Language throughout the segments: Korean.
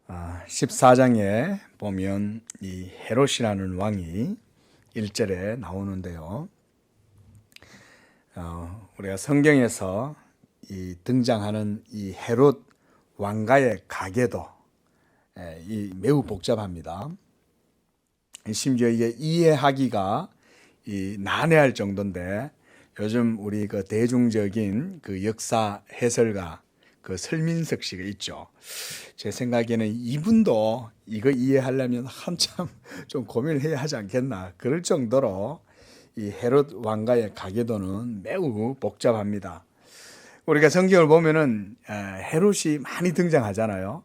14장에 보면 이 헤롯이라는 왕이 1절에 나오는데요. 우리가 성경에서 등장하는 이 헤롯 왕가의 가계도 매우 복잡합니다. 심지어 이게 이해하기가 난해할 정도인데, 요즘 우리 그 대중적인 그 역사 해설가 그 설민석 씨가 있죠. 제 생각에는 이분도 이거 이해하려면 한참 좀 고민을 해야 하지 않겠나. 그럴 정도로 이 헤롯 왕가의 가계도는 매우 복잡합니다. 우리가 성경을 보면은 헤롯이 많이 등장하잖아요.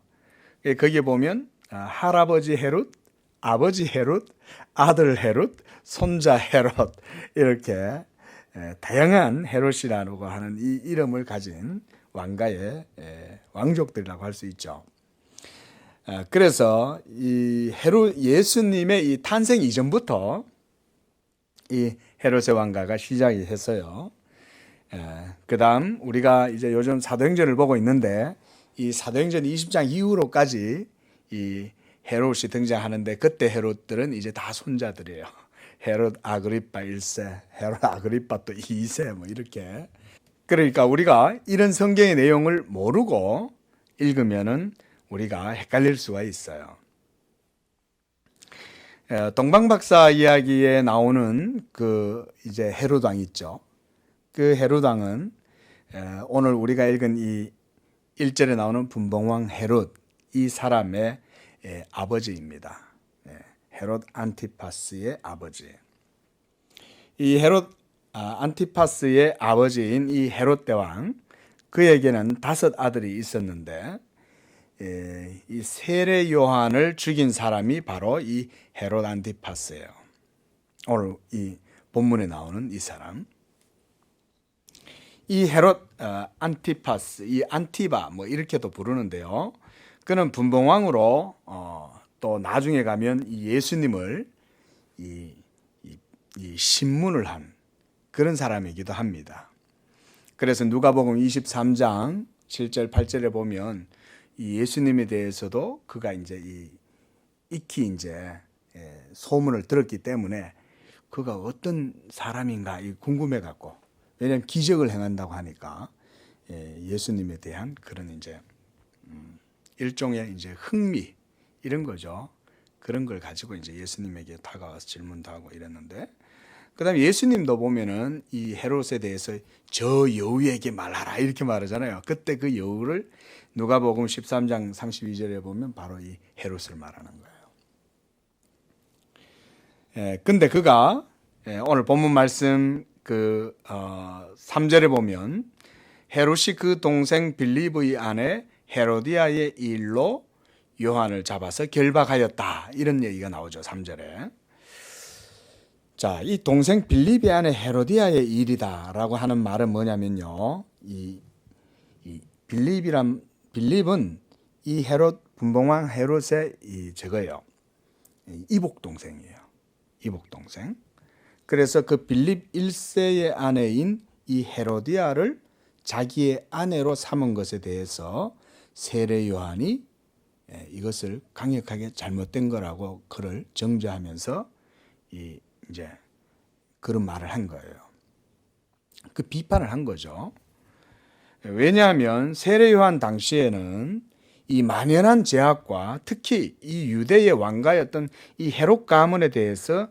거기에 보면 할아버지 헤롯, 아버지 헤롯, 아들 헤롯, 손자 헤롯, 이렇게 다양한 헤롯이라고 하는 이 이름을 가진 왕가의 왕족들이라고 할 수 있죠. 그래서 이 헤롯 예수님의 이 탄생 이전부터 이 헤롯의 왕가가 시작이 했어요. 그다음 우리가 이제 요즘 사도행전을 보고 있는데, 이 사도행전 20장 이후로까지 이 헤롯이 등장하는데, 그때 헤롯들은 이제 다 손자들이에요. 헤롯 아그리파 1세, 헤롯 아그리파 또 2세 뭐 이렇게. 그러니까 우리가 이런 성경의 내용을 모르고 읽으면은 우리가 헷갈릴 수가 있어요. 동방박사 이야기에 나오는 그 이제 헤롯 왕 있죠. 그 헤롯 왕은 오늘 우리가 읽은 이 1절에 나오는 분봉왕 헤롯, 이 사람의 아버지입니다. 헤롯 안티파스의 아버지. 이 헤롯 안티파스의 아버지인 이 헤롯 대왕, 그에게는 5 아들이 있었는데, 이 세례 요한을 죽인 사람이 바로 이 헤롯 안티파스예요. 오늘 이 본문에 나오는 이 사람. 이 헤롯 안티파스, 이 안티바 뭐 이렇게도 부르는데요. 그는 분봉왕으로 또 나중에 가면 이 예수님을 이 신문을 한 그런 사람이기도 합니다. 그래서 누가복음 23장 7절 8절에 보면 이 예수님에 대해서도 그가 이제 익히 이제 소문을 들었기 때문에 그가 어떤 사람인가 궁금해 갖고, 왜냐하면 기적을 행한다고 하니까 예수님에 대한 그런 이제 일종의 이제 흥미 이런 거죠. 그런 걸 가지고 이제 예수님에게 다가와서 질문도 하고 이랬는데, 그다음에 예수님도 보면은 이 헤롯에 대해서 저 여우에게 말하라 이렇게 말하잖아요. 그때 그 여우를 누가복음 13장 32절에 보면 바로 이 헤롯을 말하는 거예요. 근데 그가 오늘 본문 말씀 3절에 보면 헤롯이 그 동생 빌립의 아내 헤로디아의 일로 요한을 잡아서 결박하였다, 이런 얘기가 나오죠. 3절에. 자, 이 동생 빌립의 아내 헤로디아의 일이다라고 하는 말은 뭐냐면요, 이 빌립은 이 헤롯 분봉왕 헤롯의 저거예요, 이복 동생이에요. 이복 동생. 그래서 그 빌립 1세의 아내인 이 헤로디아를 자기의 아내로 삼은 것에 대해서 세례 요한이 이것을 강력하게 잘못된 거라고 그를 정죄하면서 이제 그런 말을 한 거예요. 그 비판을 한 거죠. 왜냐하면 세례 요한 당시에는 이 만연한 제약과 특히 이 유대의 왕가였던 이 헤롯 가문에 대해서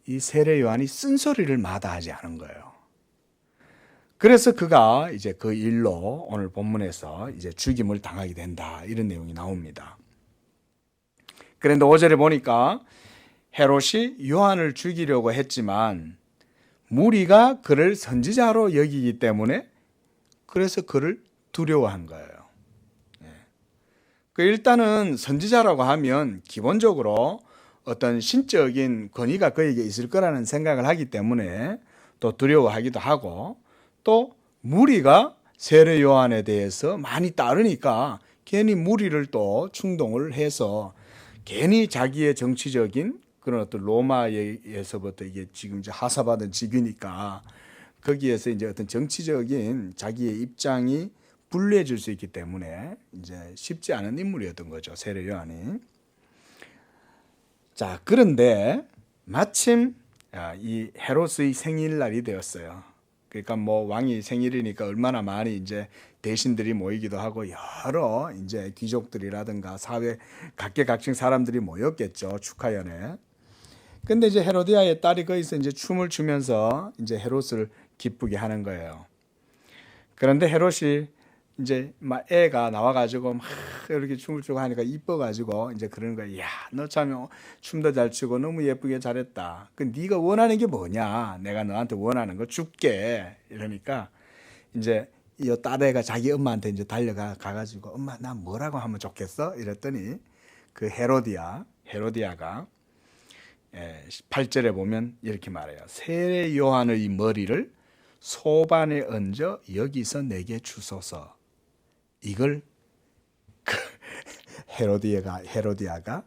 이 세례 요한이 쓴소리를 마다하지 않은 거예요. 그래서 그가 이제 그 일로 오늘 본문에서 이제 죽임을 당하게 된다, 이런 내용이 나옵니다. 그런데 5절에 보니까 헤롯이 요한을 죽이려고 했지만 무리가 그를 선지자로 여기기 때문에 그래서 그를 두려워한 거예요. 일단은 선지자라고 하면 기본적으로 어떤 신적인 권위가 그에게 있을 거라는 생각을 하기 때문에 또 두려워하기도 하고, 또 무리가 세례 요한에 대해서 많이 따르니까 괜히 무리를 또 충동을 해서 괜히 자기의 정치적인 그런 어떤 로마에서부터 이게 지금 이제 하사받은 직위니까 거기에서 이제 어떤 정치적인 자기의 입장이 불리해질 수 있기 때문에 이제 쉽지 않은 인물이었던 거죠. 세례 요한이. 자, 그런데 마침 이 헤롯의 생일날이 되었어요. 그러니까 뭐 왕이 생일이니까 얼마나 많이 이제 대신들이 모이기도 하고 여러 이제 귀족들이라든가 사회 각계각층 사람들이 모였겠죠. 축하연에. 근데 이제 헤로디아의 딸이 거기서 이제 춤을 추면서 이제 헤롯을 기쁘게 하는 거예요. 그런데 헤롯이 이제 막 애가 나와가지고 막 이렇게 춤을 추고 하니까 이뻐가지고 이제 그러는 거야. 야, 너 참 춤도 잘 추고 너무 예쁘게 잘했다. 그 네가 원하는 게 뭐냐? 내가 너한테 원하는 거 줄게. 이러니까 이제 이 딸애가 자기 엄마한테 이제 가가지고 엄마 나 뭐라고 하면 좋겠어? 이랬더니 그 헤로디아가 8절에 보면 이렇게 말해요. 세례 요한의 머리를 소반에 얹어 여기서 내게 주소서. 이걸 헤로디아가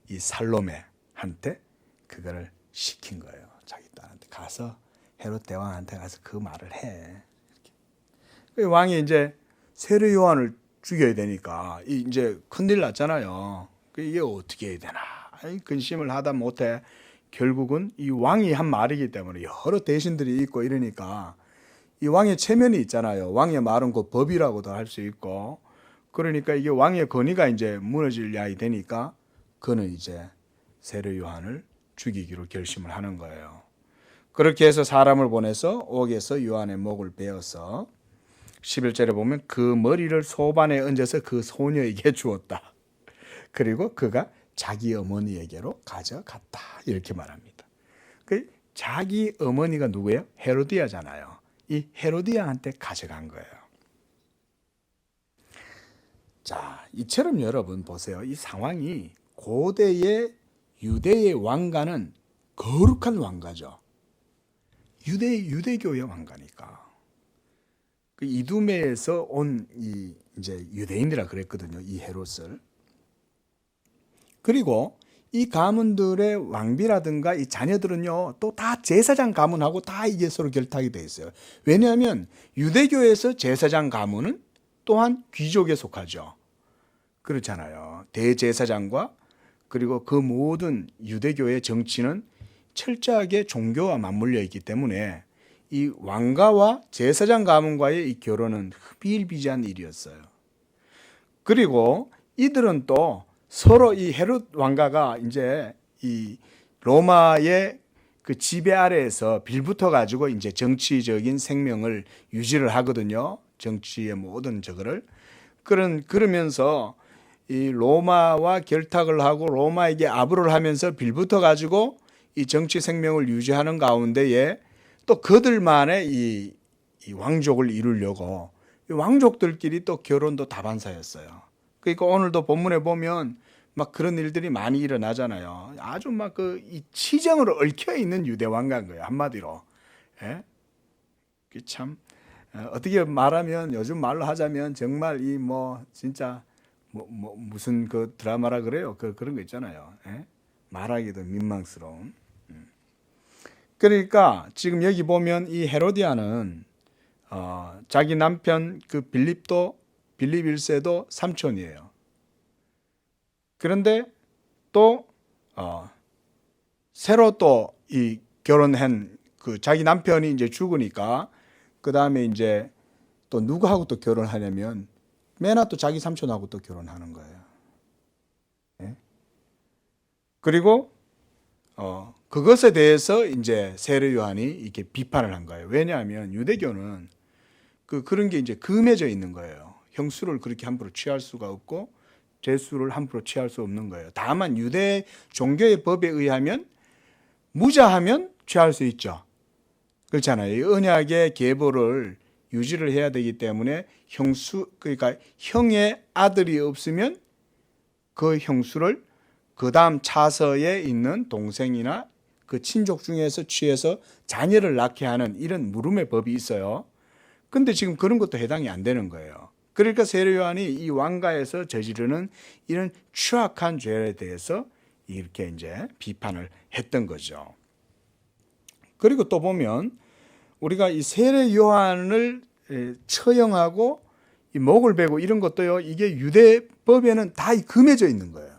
이 살로메한테 그거를 시킨 거예요. 자기 딸한테 가서 헤롯 대왕한테 가서 그 말을 해. 이렇게. 왕이 이제 세례 요한을 죽여야 되니까 이제 큰일 났잖아요. 이게 어떻게 해야 되나? 근심을 하다 못해 결국은 이 왕이 한 말이기 때문에 여러 대신들이 있고 이러니까 이 왕의 체면이 있잖아요. 왕의 말은 그 법이라고도 할 수 있고 그러니까 이게 왕의 권위가 이제 무너질 야이 되니까 그는 이제 세례 요한을 죽이기로 결심을 하는 거예요. 그렇게 해서 사람을 보내서 옥에서 요한의 목을 베어서 11절에 보면 그 머리를 소반에 얹어서 그 소녀에게 주었다. 그리고 그가 자기 어머니에게로 가져갔다. 이렇게 말합니다. 그 자기 어머니가 누구예요? 헤로디아잖아요. 이 헤로디아한테 가져간 거예요. 자, 이처럼 여러분 보세요. 이 상황이 고대의 유대의 왕가는 거룩한 왕가죠. 유대교의 왕가니까. 그 이두메에서 온 이제 유대인이라 그랬거든요. 이 헤롯을. 그리고 이 가문들의 왕비라든가 이 자녀들은요, 또 다 제사장 가문하고 다 이게 서로 결탁이 돼 있어요. 왜냐하면 유대교에서 제사장 가문은 또한 귀족에 속하죠. 그렇잖아요. 대제사장과 그리고 그 모든 유대교의 정치는 철저하게 종교와 맞물려 있기 때문에 이 왕가와 제사장 가문과의 이 결혼은 비일비재한 일이었어요. 그리고 이들은 또 서로 이 헤롯 왕가가 이제 이 로마의 그 지배 아래에서 빌붙어 가지고 이제 정치적인 생명을 유지를 하거든요. 정치의 모든 저거를. 그러면서 이 로마와 결탁을 하고 로마에게 아부를 하면서 빌붙어 가지고 이 정치 생명을 유지하는 가운데에 또 그들만의 이 왕족을 이루려고 이 왕족들끼리 또 결혼도 다반사였어요. 그러니까 오늘도 본문에 보면 막 그런 일들이 많이 일어나잖아요. 아주 막 그 이 치정으로 얽혀 있는 유대 왕가인 거예요. 한마디로. 예? 참 어떻게 말하면 요즘 말로 하자면 정말 이 뭐 진짜 무슨 그 드라마라 그래요. 그런 거 있잖아요. 예? 말하기도 민망스러운. 그러니까 지금 여기 보면 이 헤로디아는 자기 남편 그 빌립 1세도 삼촌이에요. 그런데 또 새로 또 이 결혼한 그 자기 남편이 이제 죽으니까 그 다음에 이제 또 누구하고 또 결혼하냐면 맨나 또 자기 삼촌하고 또 결혼하는 거예요. 예? 그리고 그것에 대해서 이제 세례 요한이 이렇게 비판을 한 거예요. 왜냐하면 유대교는 그런 게 이제 금해져 있는 거예요. 형수를 그렇게 함부로 취할 수가 없고 죄수를 함부로 취할 수 없는 거예요. 다만 유대 종교의 법에 의하면 무자하면 취할 수 있죠. 그렇잖아요. 이 언약의 계보를 유지를 해야 되기 때문에 그러니까 형의 아들이 없으면 그 형수를 그 다음 차서에 있는 동생이나 그 친족 중에서 취해서 자녀를 낳게 하는 이런 물음의 법이 있어요. 근데 지금 그런 것도 해당이 안 되는 거예요. 그러니까 세례 요한이 이 왕가에서 저지르는 이런 추악한 죄에 대해서 이렇게 이제 비판을 했던 거죠. 그리고 또 보면 우리가 이 세례 요한을 처형하고 이 이 목을 베고 이런 것도요, 이게 유대법에는 다 금해져 있는 거예요.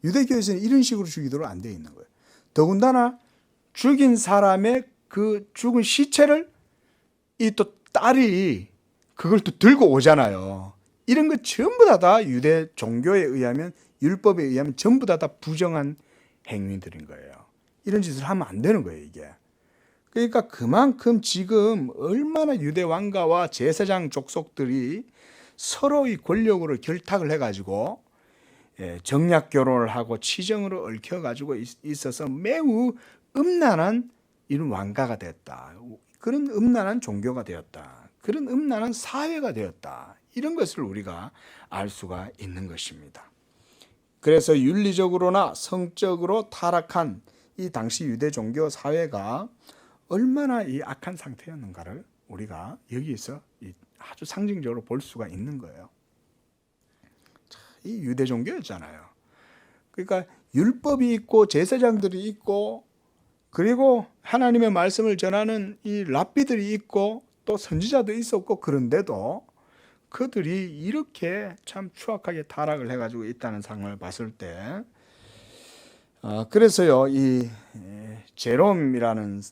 유대교에서는 이런 식으로 죽이도록 안 되어 있는 거예요. 더군다나 죽인 사람의 그 죽은 시체를 이 또 딸이 그걸 또 들고 오잖아요. 이런 것 전부 다 유대 종교에 의하면, 율법에 의하면 전부 다 부정한 행위들인 거예요. 이런 짓을 하면 안 되는 거예요, 이게. 그러니까 그만큼 지금 얼마나 유대 왕가와 제사장 족속들이 서로의 권력으로 결탁을 해가지고 정략 결혼을 하고 치정으로 얽혀가지고 있어서 매우 음란한 이런 왕가가 됐다. 그런 음란한 종교가 되었다. 그런 음란한 사회가 되었다. 이런 것을 우리가 알 수가 있는 것입니다. 그래서 윤리적으로나 성적으로 타락한 이 당시 유대 종교 사회가 얼마나 이 악한 상태였는가를 우리가 여기에서 아주 상징적으로 볼 수가 있는 거예요. 이 유대 종교였잖아요. 그러니까 율법이 있고 제사장들이 있고, 그리고 하나님의 말씀을 전하는 이 랍비들이 있고 또 선지자도 있었고, 그런데도 그들이 이렇게 참 추악하게 타락을 해가지고 있다는 상황을 봤을 때, 그래서요, 이 제롬이라는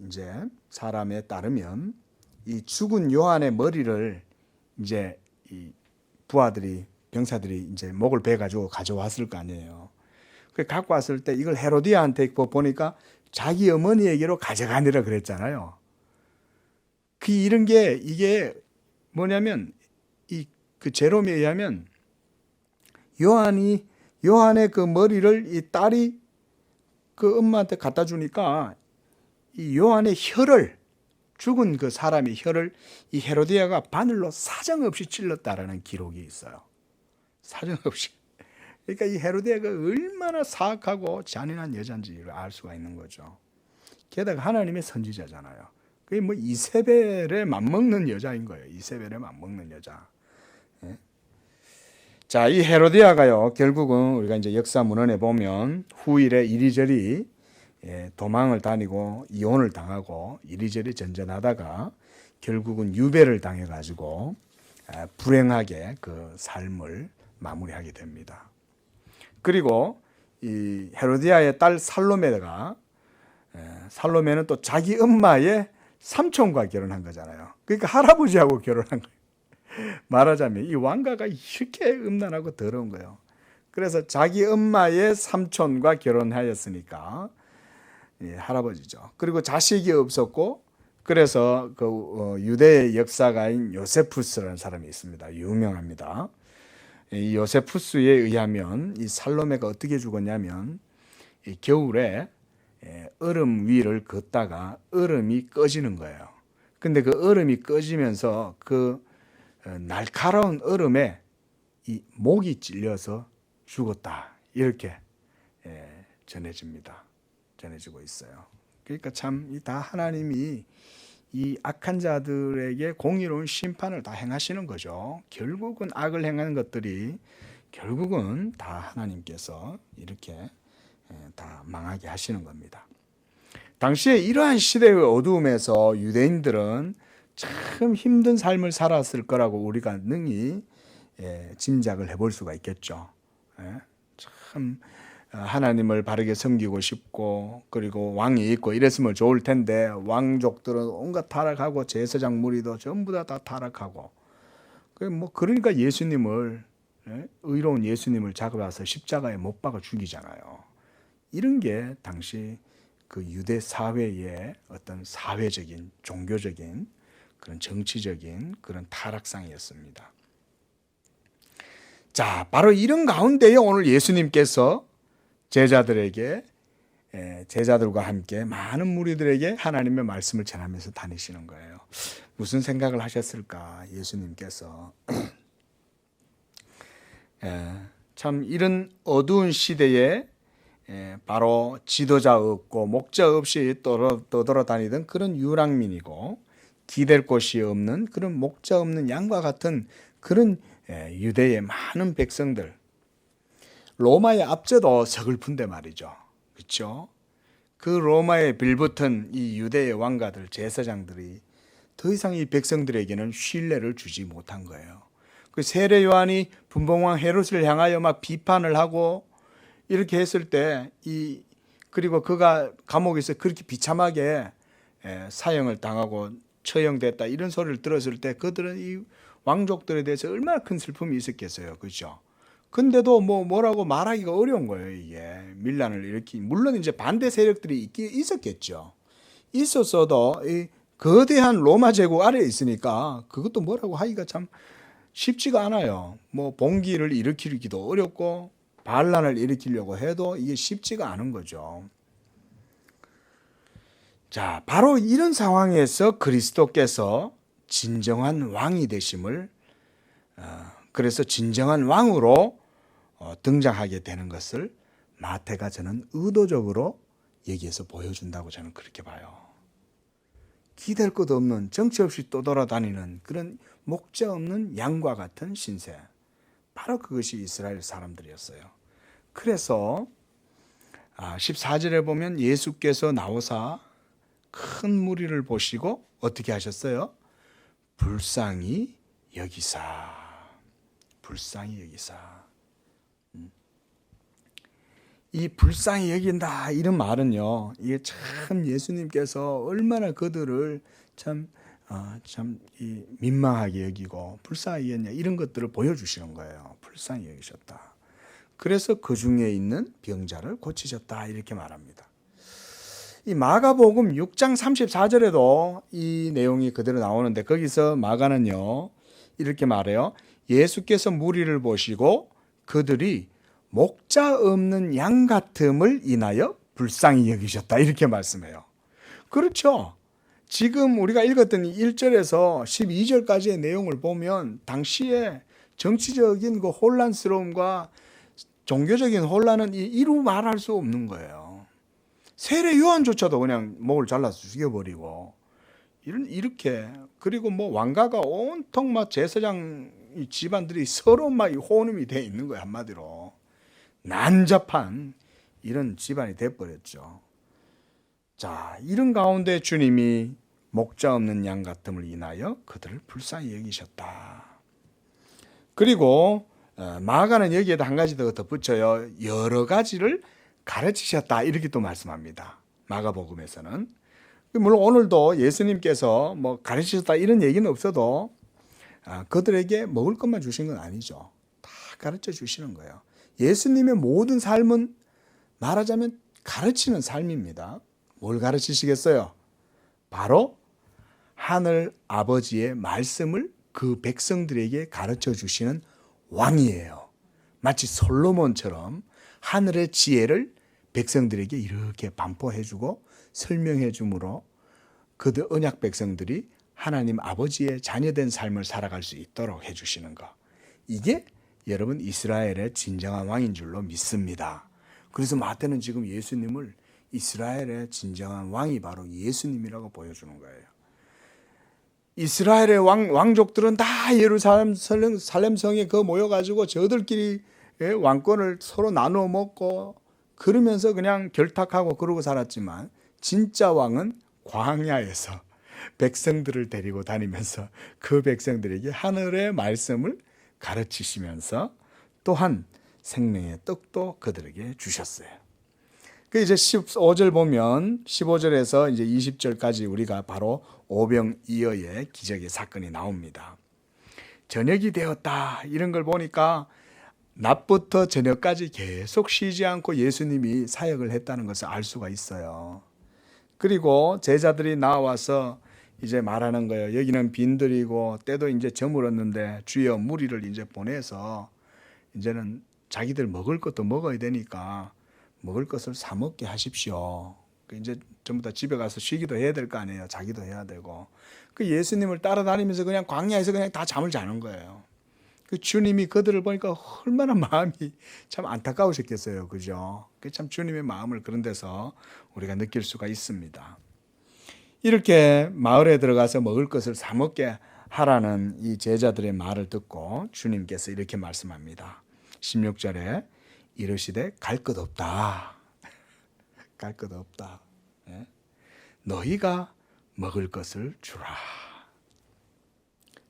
이제 사람에 따르면 이 죽은 요한의 머리를 이제 이 부하들이, 병사들이 이제 목을 베가지고 가져왔을 거 아니에요. 그 갖고 왔을 때 이걸 헤로디아한테 보니까 자기 어머니에게로 가져가니라 그랬잖아요. 그 이런 게 이게 뭐냐면 그 제롬에 의하면 요한의 그 머리를 이 딸이 그 엄마한테 갖다 주니까 이 요한의 혀를, 죽은 그 사람의 혀를 이 헤로디아가 바늘로 사정없이 찔렀다라는 기록이 있어요. 사정없이. 그러니까 이 헤로디아가 얼마나 사악하고 잔인한 여자인지를 알 수가 있는 거죠. 게다가 하나님의 선지자잖아요. 그게 뭐 이세벨에 맞먹는 여자인 거예요. 이세벨에 맞먹는 여자. 예? 자, 이 헤로디아가요, 결국은 우리가 이제 역사 문헌에 보면 후일에 이리저리 도망을 다니고 이혼을 당하고 이리저리 전전하다가 결국은 유배를 당해가지고 불행하게 그 삶을 마무리하게 됩니다. 그리고 이 헤로디아의 딸 살로메는 또 자기 엄마의 삼촌과 결혼한 거잖아요. 그러니까 할아버지하고 결혼한 거예요. 말하자면 이 왕가가 이렇게 음란하고 더러운 거예요. 그래서 자기 엄마의 삼촌과 결혼하였으니까 할아버지죠. 그리고 자식이 없었고, 그래서 그 유대의 역사가인 요세푸스라는 사람이 있습니다. 유명합니다. 이 요세푸스에 의하면 이 살로메가 어떻게 죽었냐면, 이 겨울에 얼음 위를 걷다가 얼음이 꺼지는 거예요. 근데 그 얼음이 꺼지면서 그 날카로운 얼음에 이 목이 찔려서 죽었다. 이렇게 전해지고 있어요. 그러니까 참 다 하나님이 이 악한 자들에게 공의로운 심판을 다 행하시는 거죠. 결국은 악을 행하는 것들이 결국은 다 하나님께서 이렇게 다 망하게 하시는 겁니다. 당시에 이러한 시대의 어두움에서 유대인들은 참 힘든 삶을 살았을 거라고 우리가 능히 짐작을 해볼 수가 있겠죠. 참 하나님을 바르게 섬기고 싶고, 그리고 왕이 있고 이랬으면 좋을 텐데 왕족들은 온갖 타락하고 제사장 무리도 전부 다 타락하고, 그러니까 예수님을, 의로운 예수님을 잡아서 십자가에 못 박아 죽이잖아요. 이런 게 당시 그 유대 사회의 어떤 사회적인, 종교적인, 그런 정치적인 그런 타락상이었습니다. 자, 바로 이런 가운데에 오늘 예수님께서 제자들과 함께 많은 무리들에게 하나님의 말씀을 전하면서 다니시는 거예요. 무슨 생각을 하셨을까, 예수님께서. 참 이런 어두운 시대에 바로 지도자 없고 목자 없이 떠돌아다니던 그런 유랑민이고, 기댈 곳이 없는 그런 목자 없는 양과 같은 그런 유대의 많은 백성들, 로마의 압제도 서글픈데 말이죠. 그렇죠? 그 로마에 빌붙은 이 유대의 왕가들, 제사장들이 더 이상 이 백성들에게는 신뢰를 주지 못한 거예요. 그 세례 요한이 분봉왕 헤롯을 향하여 막 비판을 하고 이렇게 했을 때 그리고 그가 감옥에서 그렇게 비참하게 사형을 당하고 처형됐다 이런 소리를 들었을 때 그들은 이 왕족들에 대해서 얼마나 큰 슬픔이 있었겠어요. 그렇죠? 근데도 뭐라고 말하기가 어려운 거예요. 이게 밀란을 물론 이제 반대 세력들이 있었겠죠. 있었어도 이 거대한 로마 제국 아래에 있으니까 그것도 뭐라고 하기가 참 쉽지가 않아요. 봉기를 일으키기도 어렵고 반란을 일으키려고 해도 이게 쉽지가 않은 거죠. 자, 바로 이런 상황에서 그리스도께서 진정한 왕이 되심을 그래서 진정한 왕으로 등장하게 되는 것을 마태가 저는 의도적으로 여기에서 보여준다고 저는 그렇게 봐요. 기댈 것 없는 정처 없이 떠돌아다니는 그런 목자 없는 양과 같은 신세. 바로 그것이 이스라엘 사람들이었어요. 그래서 14절에 보면 예수께서 나오사 큰 무리를 보시고 어떻게 하셨어요? 불쌍히 여기사. 불쌍히 여기사. 이 불쌍히 여긴다 이런 말은요, 이게 참 예수님께서 얼마나 그들을 참 민망하게 여기고 불쌍히 여겼냐 이런 것들을 보여주시는 거예요. 불쌍히 여기셨다. 그래서 그 중에 있는 병자를 고치셨다 이렇게 말합니다. 이 마가복음 6장 34절에도 이 내용이 그대로 나오는데 거기서 마가는요 이렇게 말해요. 예수께서 무리를 보시고 그들이 목자 없는 양 같음을 인하여 불쌍히 여기셨다 이렇게 말씀해요. 그렇죠. 지금 우리가 읽었던 1절에서 12절까지의 내용을 보면 당시에 정치적인 그 혼란스러움과 종교적인 혼란은 이루 말할 수 없는 거예요. 세례 요한조차도 그냥 목을 잘라서 죽여버리고 이렇게 그리고 왕가가 온통 막 제사장 집안들이 서로 막 혼음이 돼 있는 거예요. 한마디로 난잡한 이런 집안이 돼버렸죠. 자, 이런 가운데 주님이 목자 없는 양 같음을 인하여 그들을 불쌍히 여기셨다. 그리고 마가는 여기에다 한 가지 더 덧붙여요. 여러 가지를 가르치셨다 이렇게 또 말씀합니다. 마가복음에서는. 물론 오늘도 예수님께서 가르치셨다 이런 얘기는 없어도 그들에게 먹을 것만 주신 건 아니죠. 다 가르쳐 주시는 거예요. 예수님의 모든 삶은 말하자면 가르치는 삶입니다. 뭘 가르치시겠어요? 바로 하늘 아버지의 말씀을 그 백성들에게 가르쳐 주시는 왕이에요. 마치 솔로몬처럼 하늘의 지혜를 백성들에게 이렇게 반포해 주고 설명해 주므로 그들 언약 백성들이 하나님 아버지의 자녀된 삶을 살아갈 수 있도록 해 주시는 것. 이게 여러분 이스라엘의 진정한 왕인 줄로 믿습니다. 그래서 마태는 지금 예수님을 이스라엘의 진정한 왕이 바로 예수님이라고 보여주는 거예요. 이스라엘의 왕족들은 다 예루살렘 살렘성에 모여가지고 저들끼리 왕권을 서로 나누어 먹고 그러면서 그냥 결탁하고 그러고 살았지만 진짜 왕은 광야에서 백성들을 데리고 다니면서 그 백성들에게 하늘의 말씀을 가르치시면서 또한 생명의 떡도 그들에게 주셨어요. 그 이제 15절 보면 15절에서 이제 20절까지 우리가 바로 오병이어의 기적의 사건이 나옵니다. 저녁이 되었다 이런 걸 보니까 낮부터 저녁까지 계속 쉬지 않고 예수님이 사역을 했다는 것을 알 수가 있어요. 그리고 제자들이 나와서 이제 말하는 거예요. 여기는 빈들이고 때도 이제 저물었는데 주여 무리를 이제 보내서 이제는 자기들 먹을 것도 먹어야 되니까 먹을 것을 사 먹게 하십시오. 이제 전부 다 집에 가서 쉬기도 해야 될 거 아니에요. 자기도 해야 되고. 그 예수님을 따라다니면서 그냥 광야에서 그냥 다 잠을 자는 거예요. 그 주님이 그들을 보니까 얼마나 마음이 참 안타까우셨겠어요. 그죠? 참 주님의 마음을 그런 데서 우리가 느낄 수가 있습니다. 이렇게 마을에 들어가서 먹을 것을 사 먹게 하라는 이 제자들의 말을 듣고 주님께서 이렇게 말씀합니다. 16절에 이르시되 갈 것 없다. 갈 것 없다. 너희가 먹을 것을 주라.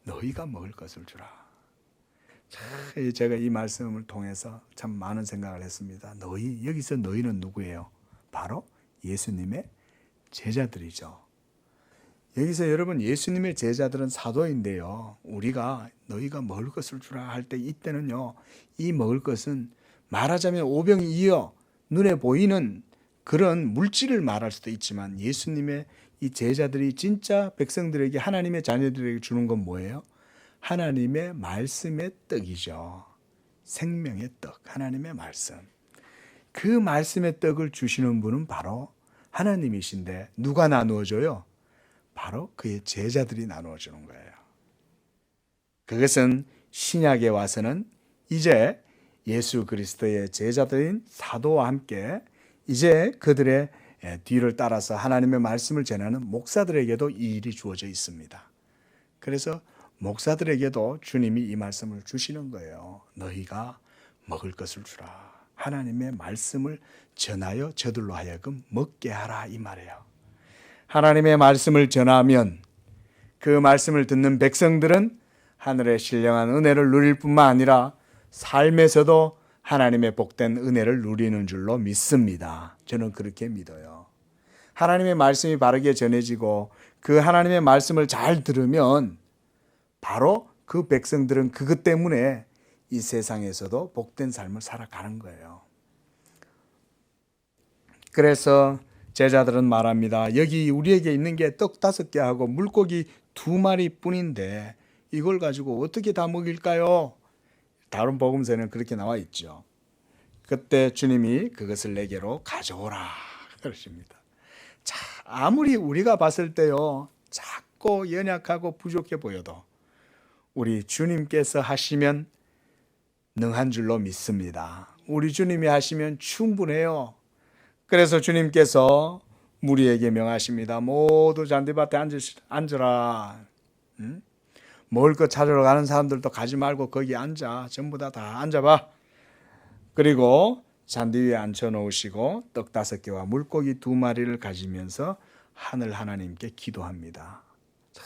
너희가 먹을 것을 주라. 참, 제가 이 말씀을 통해서 참 많은 생각을 했습니다. 여기서 너희는 누구예요? 바로 예수님의 제자들이죠. 여기서 여러분, 예수님의 제자들은 사도인데요, 우리가 너희가 먹을 것을 주라 할 때, 이때는요, 이 먹을 것은 말하자면 오병이어 눈에 보이는 그런 물질을 말할 수도 있지만, 예수님의 이 제자들이 진짜 백성들에게, 하나님의 자녀들에게 주는 건 뭐예요? 하나님의 말씀의 떡이죠. 생명의 떡, 하나님의 말씀. 그 말씀의 떡을 주시는 분은 바로 하나님이신데, 누가 나누어 줘요? 바로 그의 제자들이 나누어 주는 거예요. 그것은 신약에 와서는 이제 예수 그리스도의 제자들인 사도와 함께 이제 그들의 뒤를 따라서 하나님의 말씀을 전하는 목사들에게도 이 일이 주어져 있습니다. 그래서 목사들에게도 주님이 이 말씀을 주시는 거예요. 너희가 먹을 것을 주라. 하나님의 말씀을 전하여 저들로 하여금 먹게 하라, 이 말이에요. 하나님의 말씀을 전하면 그 말씀을 듣는 백성들은 하늘의 신령한 은혜를 누릴 뿐만 아니라 삶에서도 하나님의 복된 은혜를 누리는 줄로 믿습니다. 저는 그렇게 믿어요. 하나님의 말씀이 바르게 전해지고 그 하나님의 말씀을 잘 들으면 바로 그 백성들은 그것 때문에 이 세상에서도 복된 삶을 살아가는 거예요. 그래서 제자들은 말합니다. 여기 우리에게 있는 게 떡 5개하고 물고기 2마리 뿐인데 이걸 가지고 어떻게 다 먹일까요? 다른 복음서에는 그렇게 나와 있죠. 그때 주님이 그것을 내게로 가져오라 그러십니다. 자, 아무리 우리가 봤을 때요, 작고 연약하고 부족해 보여도 우리 주님께서 하시면 능한 줄로 믿습니다. 우리 주님이 하시면 충분해요. 그래서 주님께서 무리에게 명하십니다. 모두 잔디밭에 앉으라. 먹을 것 찾으러 가는 사람들도 가지 말고 거기 앉아. 전부 다 앉아봐. 그리고 잔디 위에 앉혀놓으시고 떡 5개와 물고기 2마리를 가지면서 하늘 하나님께 기도합니다. 자,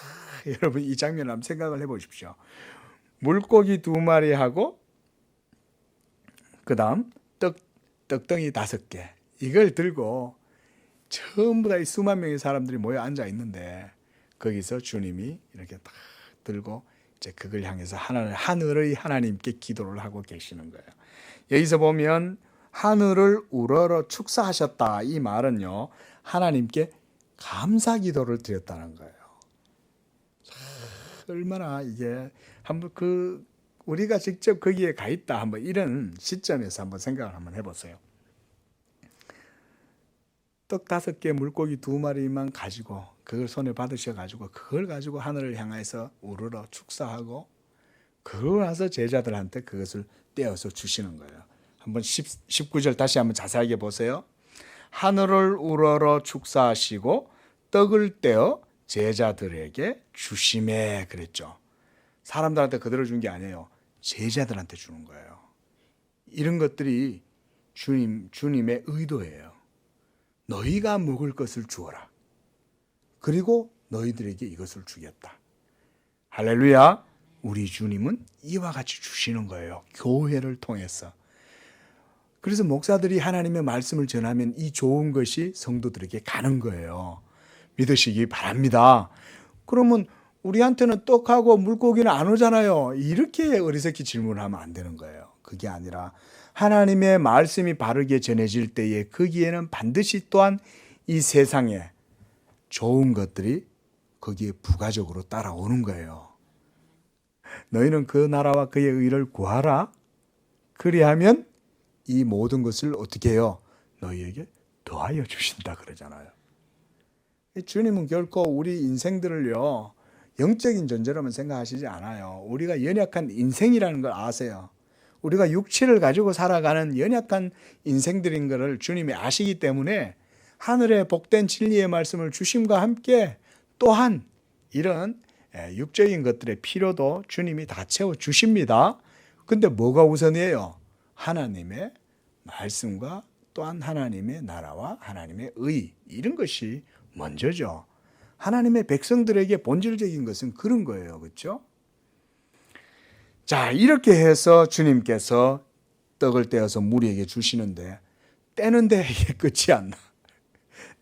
여러분 이 장면을 한번 생각을 해보십시오. 물고기 2마리하고 그 다음 떡덩이 5개, 이걸 들고 전부 다 이 수만 명의 사람들이 모여 앉아 있는데 거기서 주님이 이렇게 딱 들고 이제 그걸 향해서 하늘의 하나님께 기도를 하고 계시는 거예요. 여기서 보면 하늘을 우러러 축사하셨다, 이 말은요, 하나님께 감사 기도를 드렸다는 거예요. 얼마나 이게 한번 우리가 직접 거기에 가 있다, 한번 이런 시점에서 한번 생각을 한번 해보세요. 떡 5개, 물고기 2마리만 가지고 그걸 손에 받으셔가지고 그걸 가지고 하늘을 향해서 우러러 축사하고 그러고 나서 제자들한테 그것을 떼어서 주시는 거예요. 한번 19절 다시 한번 자세하게 보세요. 하늘을 우러러 축사하시고 떡을 떼어 제자들에게 주심에 그랬죠. 사람들한테 그대로 준 게 아니에요. 제자들한테 주는 거예요. 이런 것들이 주님의 의도예요. 너희가 먹을 것을 주어라. 그리고 너희들에게 이것을 주겠다. 할렐루야. 우리 주님은 이와 같이 주시는 거예요. 교회를 통해서. 그래서 목사들이 하나님의 말씀을 전하면 이 좋은 것이 성도들에게 가는 거예요. 믿으시기 바랍니다. 그러면 우리한테는 떡하고 물고기는 안 오잖아요. 이렇게 어리석게 질문하면 안 되는 거예요. 그게 아니라 하나님의 말씀이 바르게 전해질 때에 거기에는 반드시 또한 이 세상에 좋은 것들이 거기에 부가적으로 따라오는 거예요. 너희는 그 나라와 그의 의를 구하라. 그리하면 이 모든 것을 어떻게 해요? 너희에게 더하여 주신다 그러잖아요. 주님은 결코 우리 인생들을요, 영적인 존재로만 생각하시지 않아요. 우리가 연약한 인생이라는 걸 아세요. 우리가 육체를 가지고 살아가는 연약한 인생들인 것을 주님이 아시기 때문에 하늘의 복된 진리의 말씀을 주심과 함께 또한 이런 육적인 것들의 필요도 주님이 다 채워주십니다. 근데 뭐가 우선이에요? 하나님의 말씀과 또한 하나님의 나라와 하나님의 의, 이런 것이 먼저죠. 하나님의 백성들에게 본질적인 것은 그런 거예요. 그렇죠? 자, 이렇게 해서 주님께서 떡을 떼어서 무리에게 주시는데 떼는데 이게 끝이 안 나.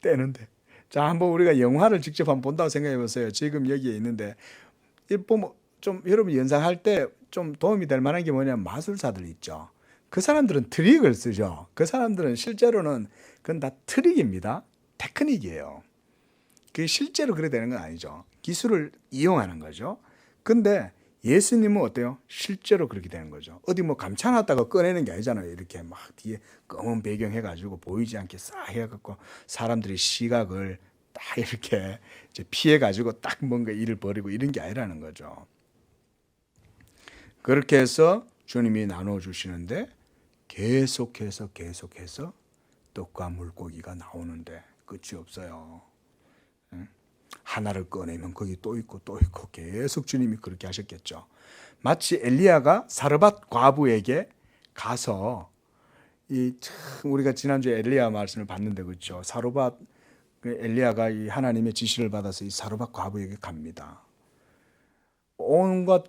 떼는데. 자, 한번 우리가 영화를 직접 한번 본다고 생각해 보세요. 지금 여기에 있는데 이 보면 좀 여러분 연상할 때 좀 도움이 될 만한 게 뭐냐면 마술사들 있죠. 그 사람들은 트릭을 쓰죠. 그 사람들은 실제로는 그건 다 트릭입니다. 테크닉이에요. 그게 실제로 그래 되는 건 아니죠. 기술을 이용하는 거죠. 근데 예수님은 어때요? 실제로 그렇게 되는 거죠. 어디 뭐 감춰놨다가 꺼내는 게 아니잖아요. 이렇게 막 뒤에 검은 배경 해가지고 보이지 않게 싹 해갖고 사람들이 시각을 딱 이렇게 이제 피해가지고 딱 뭔가 일을 벌이고 이런 게 아니라는 거죠. 그렇게 해서 주님이 나눠 주시는데 계속해서 떡과 물고기가 나오는데 끝이 없어요. 하나를 꺼내면 거기 또 있고 계속 주님이 그렇게 하셨겠죠. 마치 엘리야가 사르밧 과부에게 가서 우리가 지난주에 엘리야 말씀을 봤는데 그렇죠. 사르밧 엘리야가 이 하나님의 지시를 받아서 이 사르밧 과부에게 갑니다. 온갖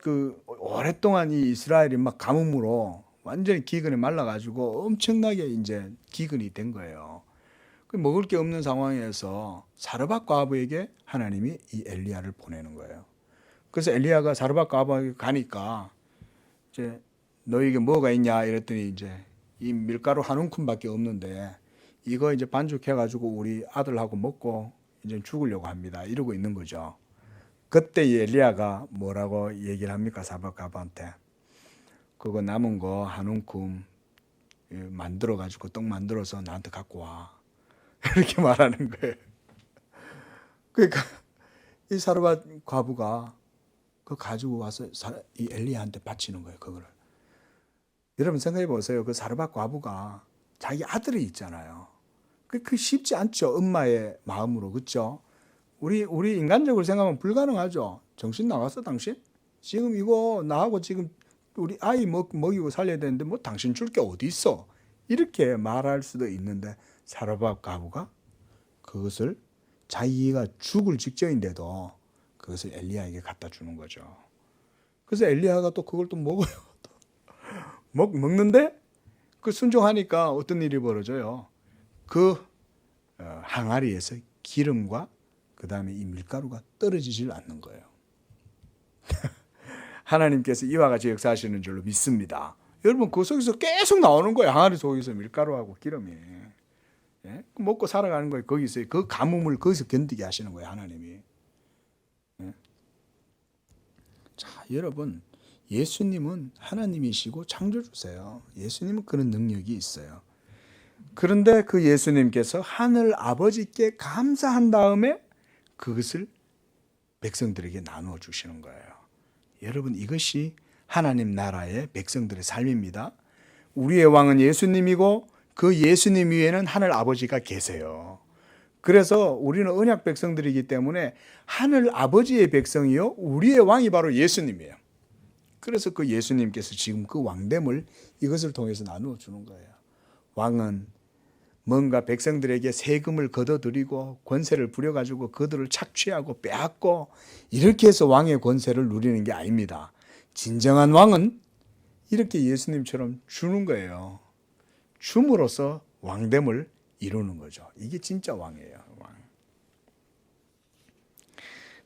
오랫동안 이 이스라엘이 막 가뭄으로 완전히 기근에 말라가지고 엄청나게 이제 기근이 된 거예요. 먹을 게 없는 상황에서 사르밧 과부에게 하나님이 이 엘리야를 보내는 거예요. 그래서 엘리야가 사르밧 과부에게 가니까 이제 너에게 뭐가 있냐 이랬더니 이제 이 밀가루 한 움큼밖에 없는데 이거 이제 반죽해가지고 우리 아들하고 먹고 이제 죽으려고 합니다. 이러고 있는 거죠. 그때 이 엘리야가 뭐라고 얘기를 합니까? 사르밧 과부한테 그거 남은 거 한 움큼 만들어가지고 떡 만들어서 나한테 갖고 와. 이렇게 말하는 거예요. 그러니까 이 사르밧 과부가 그거 가지고 와서 이 엘리야한테 바치는 거예요. 그거를. 여러분 생각해 보세요. 그 사르밧 과부가 자기 아들이 있잖아요. 그 쉽지 않죠. 엄마의 마음으로. 그렇죠? 우리 인간적으로 생각하면 불가능하죠. 정신 나갔어 당신? 지금 이거 나하고 지금 우리 아이 먹이고 살려야 되는데 뭐 당신 줄 게 어디 있어? 이렇게 말할 수도 있는데 사르밧 과부가 그것을 자기가 죽을 직전인데도 그것을 엘리야에게 갖다 주는 거죠. 그래서 엘리야가 또 그걸 또 먹어요. 먹는데 그 순종하니까 어떤 일이 벌어져요. 그 항아리에서 기름과 그 다음에 이 밀가루가 떨어지질 않는 거예요. 하나님께서 이와 같이 역사하시는 줄로 믿습니다. 여러분 그 속에서 계속 나오는 거예요. 항아리 속에서 밀가루하고 기름이. 예? 먹고 살아가는 거예요. 거기서 그 가뭄을 거기서 견디게 하시는 거예요. 하나님이. 예? 자, 여러분 예수님은 하나님이시고 창조주세요. 예수님은 그런 능력이 있어요. 그런데 그 예수님께서 하늘 아버지께 감사한 다음에 그것을 백성들에게 나누어 주시는 거예요. 여러분 이것이 하나님 나라의 백성들의 삶입니다. 우리의 왕은 예수님이고 그 예수님 위에는 하늘 아버지가 계세요. 그래서 우리는 언약 백성들이기 때문에 하늘 아버지의 백성이요 우리의 왕이 바로 예수님이에요. 그래서 그 예수님께서 지금 그 왕됨을 이것을 통해서 나누어 주는 거예요. 왕은 뭔가 백성들에게 세금을 걷어들이고 권세를 부려가지고 그들을 착취하고 빼앗고 이렇게 해서 왕의 권세를 누리는 게 아닙니다. 진정한 왕은 이렇게 예수님처럼 주는 거예요. 줌으로써 왕됨을 이루는 거죠. 이게 진짜 왕이에요. 왕.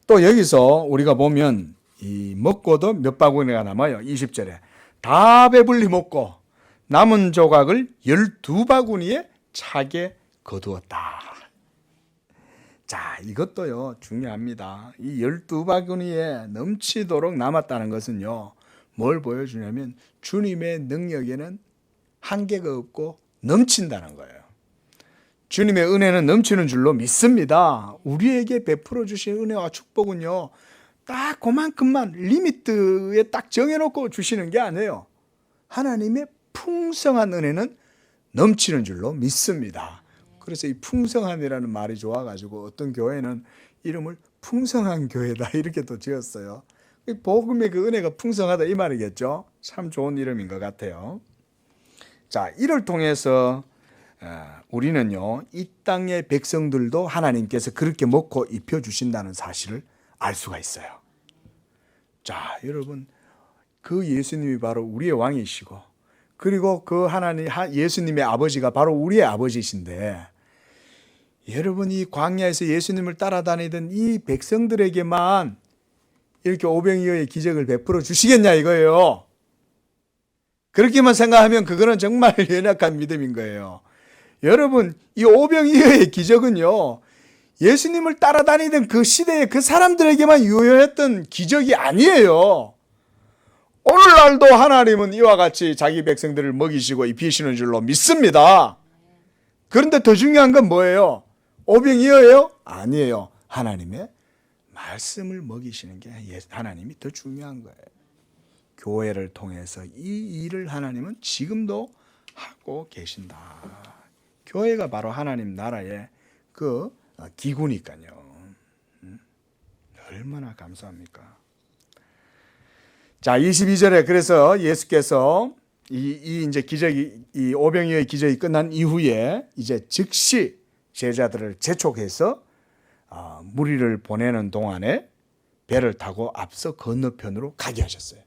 또 여기서 우리가 보면 이 먹고도 몇 바구니가 남아요. 20절에 다 배불리 먹고 남은 조각을 12바구니에 차게 거두었다. 자, 이것도요 중요합니다. 이 12바구니에 넘치도록 남았다는 것은요 뭘 보여주냐면 주님의 능력에는 한계가 없고 넘친다는 거예요. 주님의 은혜는 넘치는 줄로 믿습니다. 우리에게 베풀어 주신 은혜와 축복은요 딱 그만큼만 리미트에 딱 정해놓고 주시는 게 아니에요. 하나님의 풍성한 은혜는 넘치는 줄로 믿습니다. 그래서 이 풍성함이라는 말이 좋아가지고 어떤 교회는 이름을 풍성한 교회다 이렇게 또 지었어요. 복음의 그 은혜가 풍성하다 이 말이겠죠. 참 좋은 이름인 것 같아요. 자, 이를 통해서 우리는요 이 땅의 백성들도 하나님께서 그렇게 먹고 입혀주신다는 사실을 알 수가 있어요. 자, 여러분 그 예수님이 바로 우리의 왕이시고, 그리고 그 하나님 예수님의 아버지가 바로 우리의 아버지이신데, 여러분 이 광야에서 예수님을 따라다니던 이 백성들에게만 이렇게 오병이어의 기적을 베풀어 주시겠냐 이거예요. 그렇게만 생각하면 그거는 정말 연약한 믿음인 거예요. 여러분 이 오병이어의 기적은요, 예수님을 따라다니던 그 시대의 그 사람들에게만 유효했던 기적이 아니에요. 오늘날도 하나님은 이와 같이 자기 백성들을 먹이시고 입히시는 줄로 믿습니다. 그런데 더 중요한 건 뭐예요? 오병이어예요? 아니에요. 하나님의 말씀을 먹이시는 게 하나님이 더 중요한 거예요. 교회를 통해서 이 일을 하나님은 지금도 하고 계신다. 교회가 바로 하나님 나라의 그 기구니까요. 얼마나 감사합니까? 자, 22절에 그래서 예수께서 이 이제 기적이, 이 오병이어의 기적이 끝난 이후에 이제 즉시 제자들을 재촉해서 무리를 보내는 동안에 배를 타고 앞서 건너편으로 가게 하셨어요.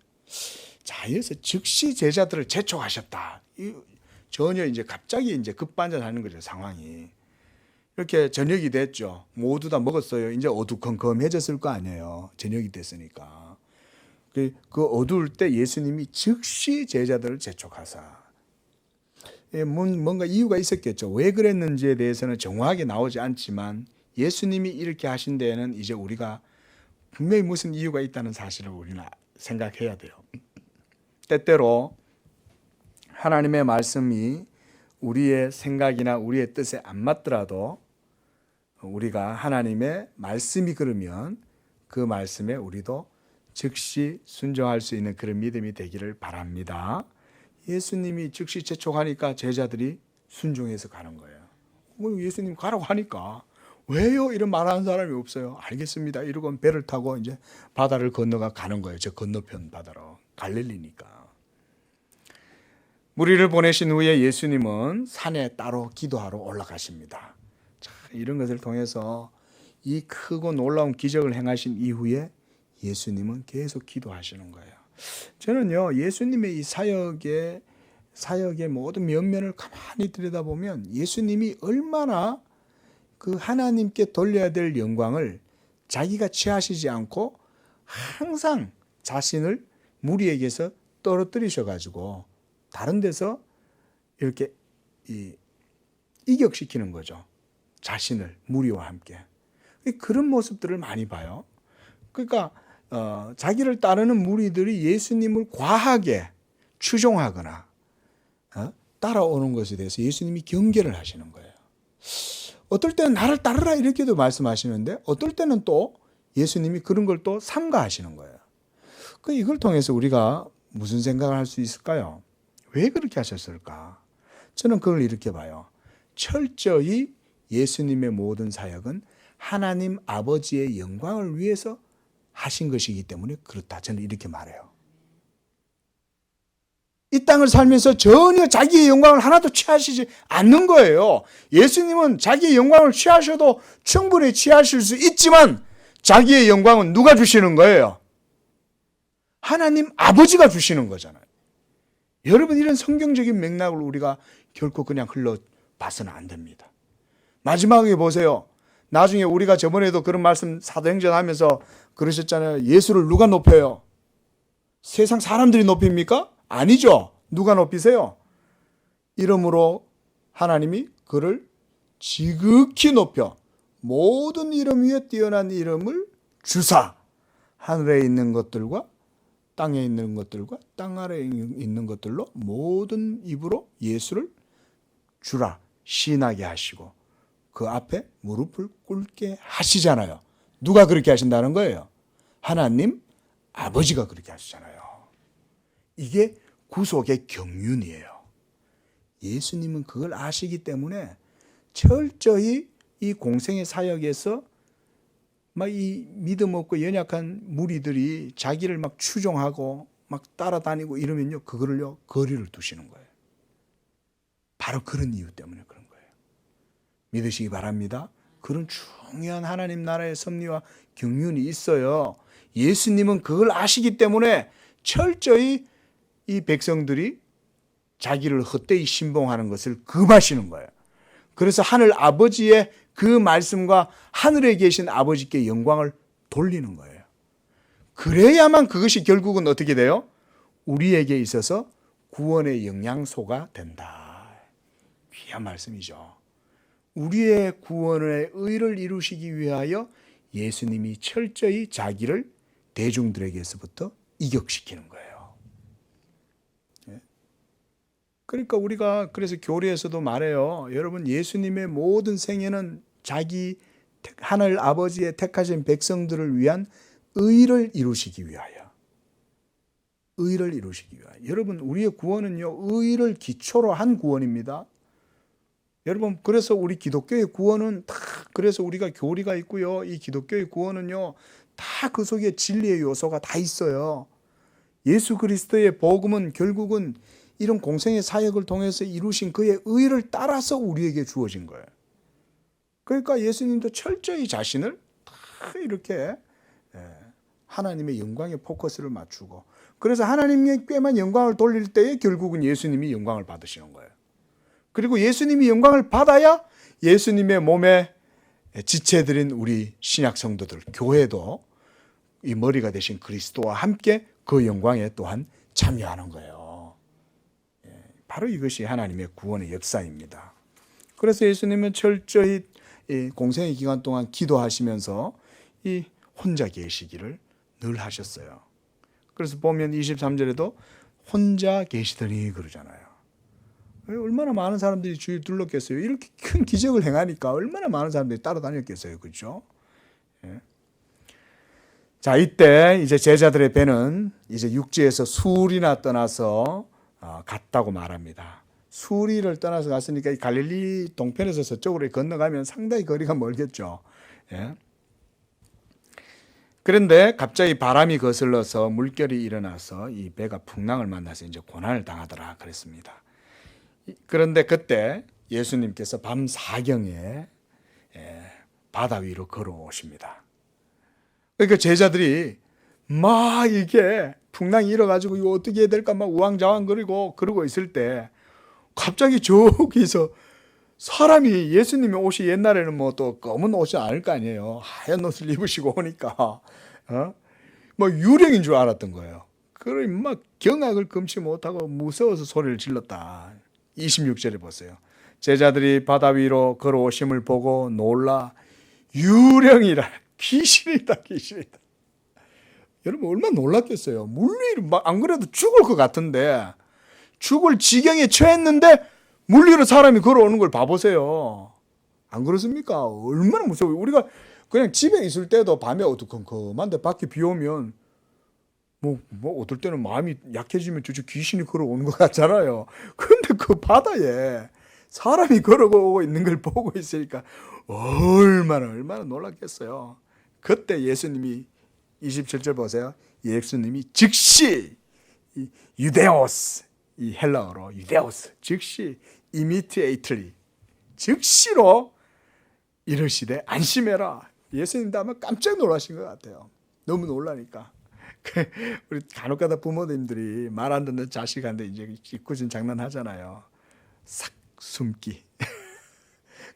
자, 여기서 즉시 제자들을 재촉하셨다. 전혀 이제 갑자기 이제 급반전하는 거죠, 상황이. 이렇게 저녁이 됐죠. 모두 다 먹었어요. 이제 어두컴컴해졌을 거 아니에요. 저녁이 됐으니까. 그 어두울 때 예수님이 즉시 제자들을 재촉하사. 뭔가 이유가 있었겠죠. 왜 그랬는지에 대해서는 정확하게 나오지 않지만 예수님이 이렇게 하신 데에는 이제 우리가 분명히 무슨 이유가 있다는 사실을 우리는 생각해야 돼요. 때때로 하나님의 말씀이 우리의 생각이나 우리의 뜻에 안 맞더라도 우리가 하나님의 말씀이 그러면 그 말씀에 우리도 즉시 순종할 수 있는 그런 믿음이 되기를 바랍니다. 예수님이 즉시 재촉하니까 제자들이 순종해서 가는 거예요. 예수님 가라고 하니까 왜요? 이런 말하는 사람이 없어요. 알겠습니다. 이러고 배를 타고 이제 바다를 건너가 가는 거예요. 저 건너편 바다로. 갈릴리니까. 무리를 보내신 후에 예수님은 산에 따로 기도하러 올라가십니다. 자, 이런 것을 통해서 이 크고 놀라운 기적을 행하신 이후에 예수님은 계속 기도하시는 거예요. 저는요, 예수님의 이 사역의 모든 면면을 가만히 들여다보면 예수님이 얼마나 그 하나님께 돌려야 될 영광을 자기가 취하시지 않고 항상 자신을 무리에게서 떨어뜨리셔가지고 다른 데서 이렇게 이격시키는 거죠. 자신을 무리와 함께. 그런 모습들을 많이 봐요. 그러니까 자기를 따르는 무리들이 예수님을 과하게 추종하거나 따라오는 것에 대해서 예수님이 경계를 하시는 거예요. 어떨 때는 나를 따르라 이렇게도 말씀하시는데 어떨 때는 또 예수님이 그런 걸 또 삼가하시는 거예요. 이걸 통해서 우리가 무슨 생각을 할 수 있을까요? 왜 그렇게 하셨을까? 저는 그걸 이렇게 봐요. 철저히 예수님의 모든 사역은 하나님 아버지의 영광을 위해서 하신 것이기 때문에 그렇다. 저는 이렇게 말해요. 이 땅을 살면서 전혀 자기의 영광을 하나도 취하시지 않는 거예요. 예수님은 자기의 영광을 취하셔도 충분히 취하실 수 있지만 자기의 영광은 누가 주시는 거예요? 하나님 아버지가 주시는 거잖아요. 여러분, 이런 성경적인 맥락을 우리가 결코 그냥 흘러봐서는 안 됩니다. 마지막에 보세요. 나중에 우리가 저번에도 그런 말씀 사도행전 하면서 그러셨잖아요. 예수를 누가 높여요? 세상 사람들이 높입니까? 아니죠. 누가 높이세요? 이름으로 하나님이 그를 지극히 높여 모든 이름 위에 뛰어난 이름을 주사 하늘에 있는 것들과 땅에 있는 것들과 땅 아래에 있는 것들로 모든 입으로 예수를 주라 시인하게 하시고 그 앞에 무릎을 꿇게 하시잖아요. 누가 그렇게 하신다는 거예요? 하나님 아버지가 그렇게 하시잖아요. 이게 구속의 경륜이에요. 예수님은 그걸 아시기 때문에 철저히 이 공생의 사역에서 막 이 믿음 없고 연약한 무리들이 자기를 막 추종하고 막 따라다니고 이러면요, 그거를요 거리를 두시는 거예요. 바로 그런 이유 때문에 그런 거예요. 믿으시기 바랍니다. 그런 중요한 하나님 나라의 섭리와 경륜이 있어요. 예수님은 그걸 아시기 때문에 철저히 이 백성들이 자기를 헛되이 신봉하는 것을 금하시는 거예요. 그래서 하늘 아버지의 그 말씀과 하늘에 계신 아버지께 영광을 돌리는 거예요. 그래야만 그것이 결국은 어떻게 돼요? 우리에게 있어서 구원의 영양소가 된다. 귀한 말씀이죠. 우리의 구원의 의를 이루시기 위하여 예수님이 철저히 자기를 대중들에게서부터 이격시키는 거예요. 그러니까 우리가 그래서 교리에서도 말해요. 여러분, 예수님의 모든 생애는 자기 하늘 아버지의 택하신 백성들을 위한 의를 이루시기 위하여. 의를 이루시기 위하여. 여러분, 우리의 구원은요, 의를 기초로 한 구원입니다. 여러분, 그래서 우리 기독교의 구원은 다, 그래서 우리가 교리가 있고요. 이 기독교의 구원은요, 다 그 속에 진리의 요소가 다 있어요. 예수 그리스도의 복음은 결국은 이런 공생의 사역을 통해서 이루신 그의 의를 따라서 우리에게 주어진 거예요. 그러니까 예수님도 철저히 자신을 다 이렇게 하나님의 영광에 포커스를 맞추고, 그래서 하나님께만 영광을 돌릴 때에 결국은 예수님이 영광을 받으시는 거예요. 그리고 예수님이 영광을 받아야 예수님의 몸에 지체드린 우리 신약 성도들, 교회도 이 머리가 되신 그리스도와 함께 그 영광에 또한 참여하는 거예요. 바로 이것이 하나님의 구원의 역사입니다. 그래서 예수님은 철저히 공생의 기간 동안 기도하시면서 이 혼자 계시기를 늘 하셨어요. 그래서 보면 23절에도 혼자 계시더니 그러잖아요. 얼마나 많은 사람들이 주위를 둘렀겠어요. 이렇게 큰 기적을 행하니까 얼마나 많은 사람들이 따라다녔겠어요. 그렇죠? 예. 자, 이때 이제 제자들의 배는 이제 육지에서 수리나 떠나서 갔다고 말합니다. 수리를 떠나서 갔으니까 이 갈릴리 동편에서 서쪽으로 건너가면 상당히 거리가 멀겠죠. 예. 그런데 갑자기 바람이 거슬러서 물결이 일어나서 이 배가 풍랑을 만나서 이제 고난을 당하더라 그랬습니다. 그런데 그때 예수님께서 밤 4경에 바다 위로 걸어오십니다. 그러니까 제자들이 막 이게 풍랑이 일어가지고 이거 어떻게 해야 될까 막 우왕좌왕거리고 그러고 있을 때 갑자기 저기서 사람이, 예수님이 옷이 옛날에는 뭐 또 검은 옷이 아닐 거 아니에요. 하얀 옷을 입으시고 오니까 뭐 유령인 줄 알았던 거예요. 그래 막 경악을 금치 못하고 무서워서 소리를 질렀다. 26절에 보세요. 제자들이 바다 위로 걸어오심을 보고 놀라 유령이라, 귀신이다, 귀신이다. 여러분 얼마나 놀랐겠어요. 물리를 막 안 그래도 죽을 것 같은데, 죽을 지경에 처했는데 물 위로 사람이 걸어오는 걸 봐보세요. 안 그렇습니까? 얼마나 무서워요. 우리가 그냥 집에 있을 때도 밤에 어두컴컴한데 밖에 비 오면 뭐 어떨 때는 마음이 약해지면 저저 귀신이 걸어오는 것 같잖아요. 그런데 그 바다에 사람이 걸어오고 있는 걸 보고 있으니까 얼마나 놀랐겠어요. 그때 예수님이 27절 보세요. 예수님이 즉시 이 유데오스, 이 헬라어로 유데오스, 즉시 immediately, 즉시로 이르시되 안심해라. 예수님도 아마 깜짝 놀라신 것 같아요. 너무 놀라니까. 우리 간혹가다 부모님들이 말 안 듣는 자식한테 이제 짓궂은 장난하잖아요. 싹 숨기.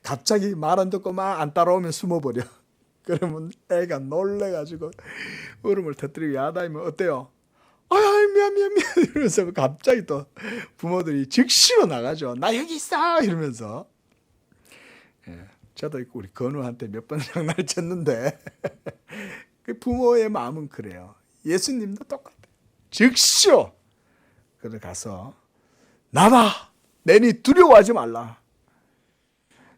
갑자기 말 안 듣고 막 안 따라오면 숨어버려. 그러면 애가 놀래가지고 울음을 터뜨리고 야단이면 어때요? 미안 이러면서 갑자기 또 부모들이 즉시로 나가죠. 나 여기 있어 이러면서. 저도 우리 건우한테 몇 번 장난을 쳤는데 그 부모의 마음은 그래요. 예수님도 똑같아요. 즉시로 그래 가서 나다, 내니 두려워하지 말라.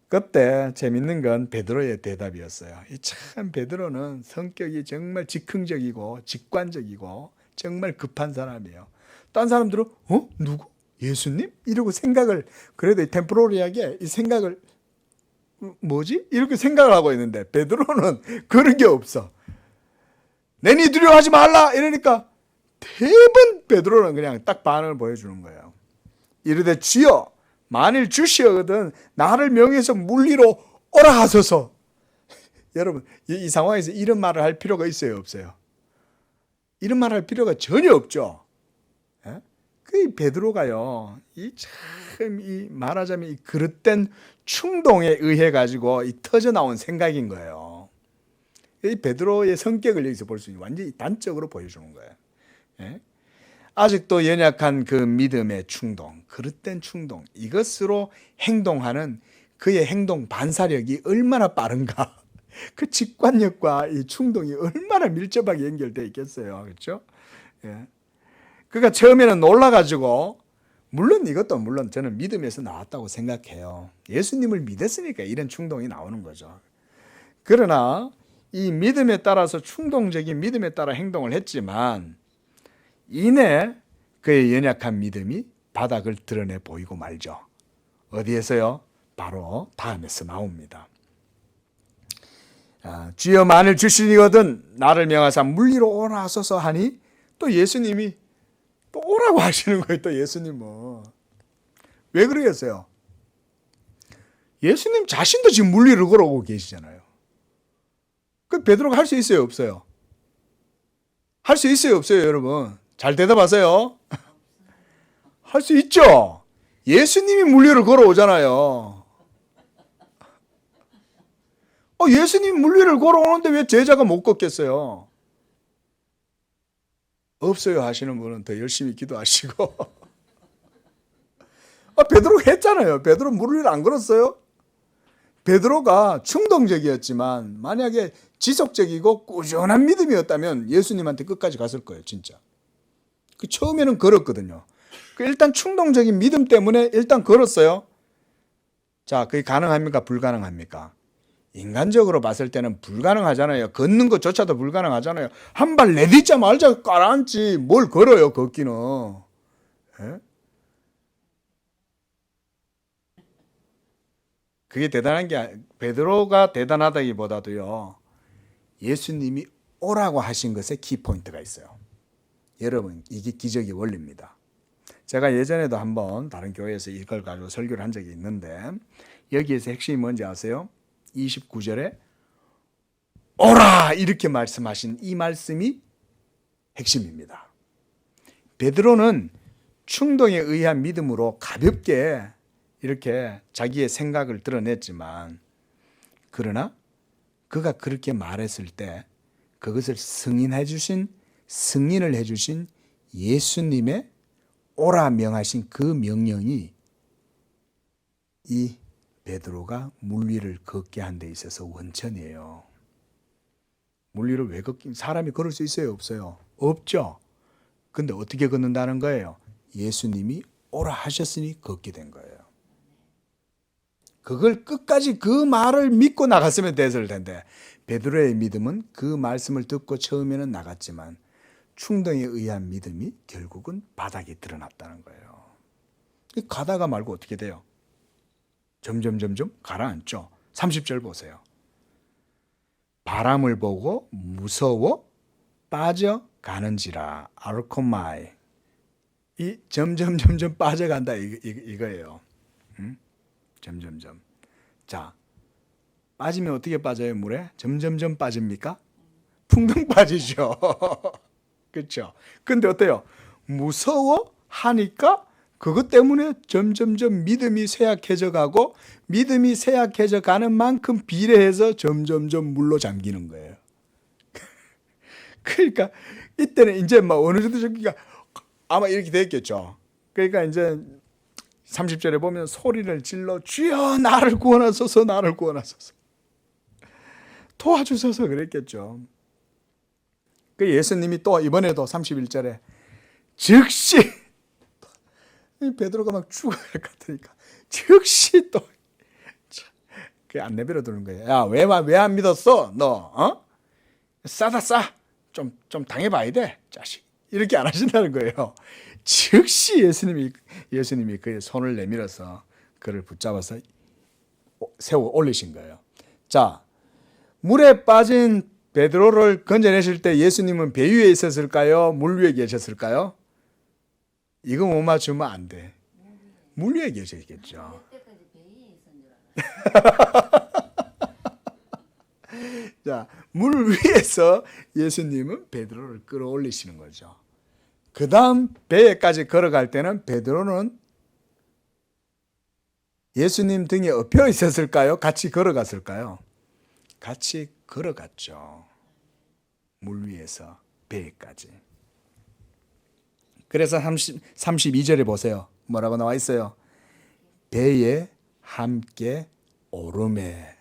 그때 재밌는 건 베드로의 대답이었어요. 참 베드로는 성격이 정말 즉흥적이고 직관적이고 정말 급한 사람이에요. 딴 사람들은 누구? 예수님? 이러고 생각을, 그래도 템포로리하게 이 생각을 뭐지? 이렇게 생각을 하고 있는데 베드로는 그런 게 없어. 내니 두려워하지 말라 이러니까 대번 베드로는 그냥 딱 반응을 보여주는 거예요. 이르되 주여 만일 주시거든 나를 명해서 물리로 오라 하소서. 여러분 이 상황에서 이런 말을 할 필요가 있어요, 없어요? 이런 말을 할 필요가 전혀 없죠. 그 베드로가요, 이 말하자면 이 그릇된 충동에 의해 가지고 이 터져 나온 생각인 거예요. 이 베드로의 성격을 여기서 볼 수 있는 완전히 단적으로 보여주는 거예요. 예? 아직도 연약한 그 믿음의 충동, 그릇된 충동, 이것으로 행동하는 그의 행동 반사력이 얼마나 빠른가. 그 직관력과 이 충동이 얼마나 밀접하게 연결되어 있겠어요. 그렇죠? 예. 그러니까 처음에는 놀라가지고, 물론 이것도 물론 저는 믿음에서 나왔다고 생각해요. 예수님을 믿었으니까 이런 충동이 나오는 거죠. 그러나 이 믿음에 따라서 충동적인 믿음에 따라 행동을 했지만 이내 그의 연약한 믿음이 바닥을 드러내 보이고 말죠. 어디에서요? 바로 다음에서 나옵니다. 주여 만일 주시니거든 나를 명하사 물리로 오라 하소서 하니 또 예수님이 또 오라고 하시는 거예요. 또 예수님은 왜 그러겠어요? 예수님 자신도 지금 물리를 걸어오고 계시잖아요. 그 베드로가 할 수 있어요, 없어요? 할 수 있어요, 없어요, 여러분? 잘 대답하세요. 할 수 있죠. 예수님이 물리를 걸어오잖아요. 예수님 물리를 걸어오는데 왜 제자가 못 걷겠어요? 없어요 하시는 분은 더 열심히 기도하시고. 베드로가 했잖아요. 베드로 물리를 안 걸었어요? 베드로가 충동적이었지만 만약에 지속적이고 꾸준한 믿음이었다면 예수님한테 끝까지 갔을 거예요. 진짜. 그 처음에는 걸었거든요. 일단 충동적인 믿음 때문에 일단 걸었어요. 자, 그게 가능합니까? 불가능합니까? 인간적으로 봤을 때는 불가능하잖아요. 걷는 것조차도 불가능하잖아요. 한 발 내딛자마자 깔아앉지 뭘 걸어요, 걷기는. 예? 그게 대단한 게 베드로가 대단하다기보다도요. 예수님이 오라고 하신 것에 키포인트가 있어요. 여러분, 이게 기적의 원리입니다. 제가 예전에도 한번 다른 교회에서 이걸 가지고 설교를 한 적이 있는데 여기에서 핵심이 뭔지 아세요? 29절에 오라 이렇게 말씀하신 이 말씀이 핵심입니다. 베드로는 충동에 의한 믿음으로 가볍게 이렇게 자기의 생각을 드러냈지만 그러나 그가 그렇게 말했을 때 그것을 승인을 해주신 예수님의 오라 명하신 그 명령이 이 베드로가 물리를 걷게 한 데 있어서 원천이에요. 물리를 왜 사람이 걸을 수 있어요? 없어요? 없죠. 근데 어떻게 걷는다는 거예요? 예수님이 오라 하셨으니 걷게 된 거예요. 그걸 끝까지 그 말을 믿고 나갔으면 됐을 텐데 베드로의 믿음은 그 말씀을 듣고 처음에는 나갔지만 충동에 의한 믿음이 결국은 바닥에 드러났다는 거예요. 가다가 말고 어떻게 돼요? 점점 가라앉죠. 30절 보세요. 바람을 보고 무서워 빠져가는지라 아르코마이. 이 점점 빠져간다 이거예요. 점점. 자, 빠지면 어떻게 빠져요, 물에? 점점 빠집니까? 풍덩 빠지죠. 그렇죠? 근데 어때요? 무서워 하니까 그것 때문에 점점 믿음이 쇠약해져 가고 믿음이 쇠약해져 가는 만큼 비례해서 점점 물로 잠기는 거예요. 그러니까 이때는 이제 막 어느 정도 저기가 아마 이렇게 됐겠죠. 그러니까 이제 30절에 보면 소리를 질러 주여 나를 구원하소서 나를 구원하소서 도와주소서 그랬겠죠. 그 예수님이 또 이번에도 31절에 즉시 베드로가 막 죽어야 할 것 같으니까 즉시 또 그게 안 내버려 두는 거예요. 야, 왜 안 믿었어? 너 싸다 싸. 좀 당해봐야 돼, 자식. 이렇게 안 하신다는 거예요. 즉시 예수님이 그의 손을 내밀어서 그를 붙잡아서 세워 올리신 거예요. 자, 물에 빠진 베드로를 건져내실 때 예수님은 배 위에 있었을까요? 물 위에 계셨을까요? 이거 못 맞추면 안 돼. 물 위에 계셨겠죠. 자, 물 위에서 예수님은 베드로를 끌어올리시는 거죠. 그 다음 배에까지 걸어갈 때는 베드로는 예수님 등에 엎여 있었을까요? 같이 걸어갔을까요? 같이 걸어갔죠. 물 위에서 배에까지. 그래서 32절에 보세요. 뭐라고 나와 있어요? 배에 함께 오르매.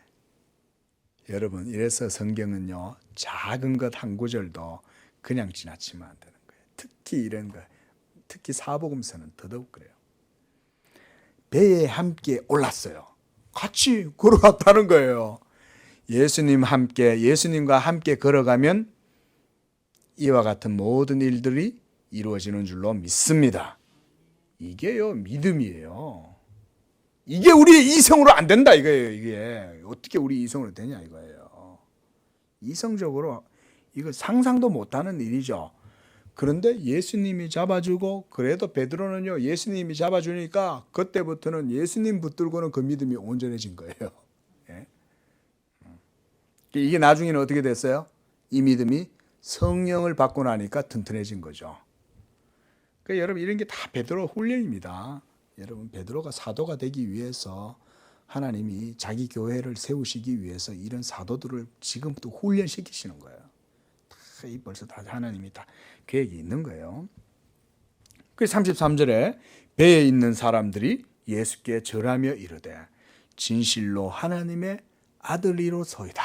여러분, 이래서 성경은요, 작은 것 한 구절도 그냥 지나치면 안 되는 거예요. 특히 이런 거, 특히 사복음서는 더더욱 그래요. 배에 함께 올랐어요. 같이 걸어갔다는 거예요. 예수님과 함께 걸어가면 이와 같은 모든 일들이 이루어지는 줄로 믿습니다. 이게요, 믿음이에요. 이게 우리의 이성으로 안 된다 이거예요. 이게 어떻게 우리 이성으로 되냐 이거예요. 이성적으로 이거 상상도 못하는 일이죠. 그런데 예수님이 잡아주고, 그래도 베드로는요, 예수님이 잡아주니까 그때부터는 예수님 붙들고는 그 믿음이 온전해진 거예요. 예? 이게 나중에는 어떻게 됐어요? 이 믿음이 성령을 받고 나니까 튼튼해진 거죠. 그러니까 여러분, 이런 게 다 베드로 훈련입니다. 여러분, 베드로가 사도가 되기 위해서 하나님이 자기 교회를 세우시기 위해서 이런 사도들을 지금부터 훈련시키시는 거예요. 벌써 다 하나님이 다 계획이 있는 거예요. 그 33절에 배에 있는 사람들이 예수께 절하며 이르되 진실로 하나님의 아들이로소이다.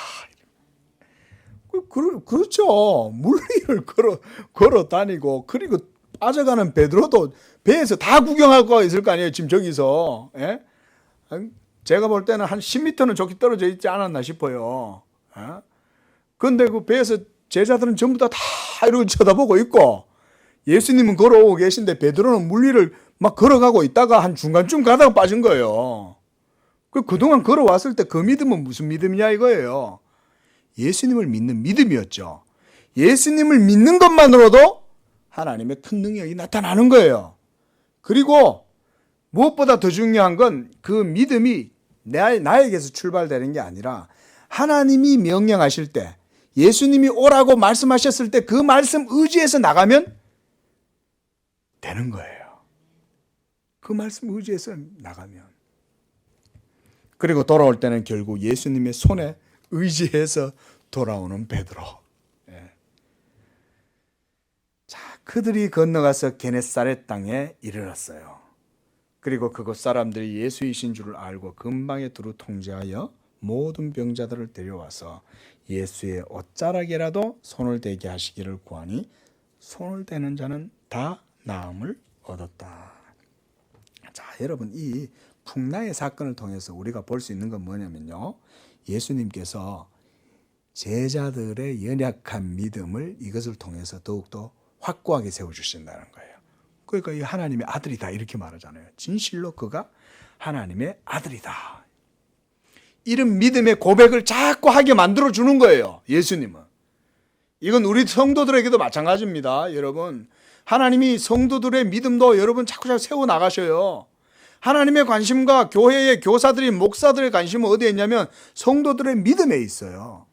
그렇죠. 물 위를 걸어 다니고, 그리고 빠져가는 베드로도 배에서 다 구경하고 있을 거 아니에요. 지금 저기서. 예? 제가 볼 때는 한 10m는 저기 떨어져 있지 않았나 싶어요. 그런데 그 배에서 제자들은 전부 다 이러고 쳐다보고 있고, 예수님은 걸어오고 계신데 베드로는 물 위를 막 걸어가고 있다가 한 중간쯤 가다가 빠진 거예요. 그동안 걸어왔을 때 그 믿음은 무슨 믿음이냐 이거예요. 예수님을 믿는 믿음이었죠. 예수님을 믿는 것만으로도 하나님의 큰 능력이 나타나는 거예요. 그리고 무엇보다 더 중요한 건 그 믿음이 나에게서 출발되는 게 아니라 하나님이 명령하실 때, 예수님이 오라고 말씀하셨을 때 그 말씀 의지해서 나가면 되는 거예요. 그 말씀 의지해서 나가면. 그리고 돌아올 때는 결국 예수님의 손에 의지해서 돌아오는 베드로. 예. 자, 그들이 건너가서 게네사렛 땅에 이르렀어요. 그리고 그곳 사람들이 예수이신 줄을 알고 근방에 두루 통제하여 모든 병자들을 데려와서 예수의 옷자락에라도 손을 대게 하시기를 구하니 손을 대는 자는 다 나음을 얻었다. 자, 여러분, 이 풍랑의 사건을 통해서 우리가 볼 수 있는 건 뭐냐면요, 예수님께서 제자들의 연약한 믿음을 이것을 통해서 더욱더 확고하게 세워주신다는 거예요. 그러니까 이 하나님의 아들이다 이렇게 말하잖아요. 진실로 그가 하나님의 아들이다. 이런 믿음의 고백을 자꾸 하게 만들어주는 거예요, 예수님은. 이건 우리 성도들에게도 마찬가지입니다. 여러분, 하나님이 성도들의 믿음도 여러분 자꾸 세워나가셔요. 하나님의 관심과 교회의 교사들이, 목사들의 관심은 어디에 있냐면 성도들의 믿음에 있어요.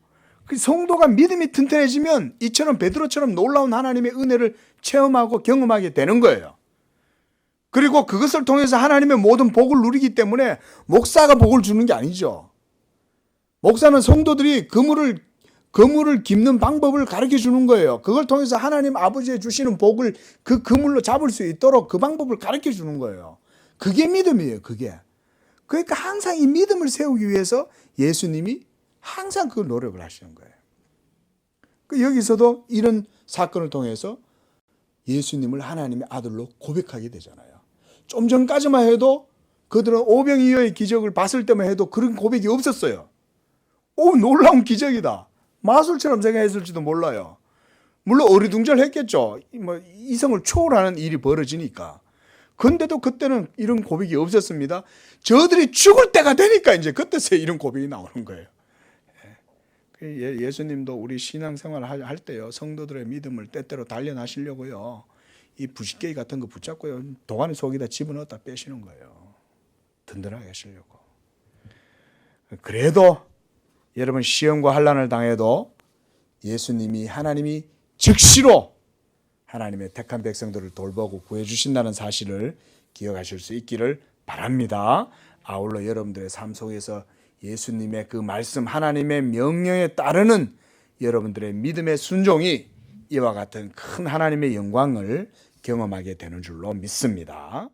그 성도가 믿음이 튼튼해지면 이처럼 베드로처럼 놀라운 하나님의 은혜를 체험하고 경험하게 되는 거예요. 그리고 그것을 통해서 하나님의 모든 복을 누리기 때문에 목사가 복을 주는 게 아니죠. 목사는 성도들이 그물을 깁는 방법을 가르쳐 주는 거예요. 그걸 통해서 하나님 아버지의 주시는 복을 그 그물로 잡을 수 있도록 그 방법을 가르쳐 주는 거예요. 그게 믿음이에요, 그게. 그러니까 항상 이 믿음을 세우기 위해서 예수님이 항상 그 노력을 하시는 거예요. 여기서도 이런 사건을 통해서 예수님을 하나님의 아들로 고백하게 되잖아요. 좀 전까지만 해도 그들은 오병이어의 기적을 봤을 때만 해도 그런 고백이 없었어요. 오, 놀라운 기적이다. 마술처럼 생각했을지도 몰라요. 물론 어리둥절했겠죠. 이성을 초월하는 일이 벌어지니까. 근데도 그때는 이런 고백이 없었습니다. 저들이 죽을 때가 되니까 이제 그때서 이런 고백이 나오는 거예요. 예수님도 우리 신앙생활 할 때요, 성도들의 믿음을 때때로 단련하시려고요, 이 부싯개이 같은 거 붙잡고요, 도가니 속에다 집어넣었다 빼시는 거예요. 든든하게 하시려고. 그래도 여러분, 시험과 환난을 당해도 예수님이, 하나님이 즉시로 하나님의 택한 백성들을 돌보고 구해주신다는 사실을 기억하실 수 있기를 바랍니다. 아울러 여러분들의 삶 속에서 예수님의 그 말씀, 하나님의 명령에 따르는 여러분들의 믿음의 순종이 이와 같은 큰 하나님의 영광을 경험하게 되는 줄로 믿습니다.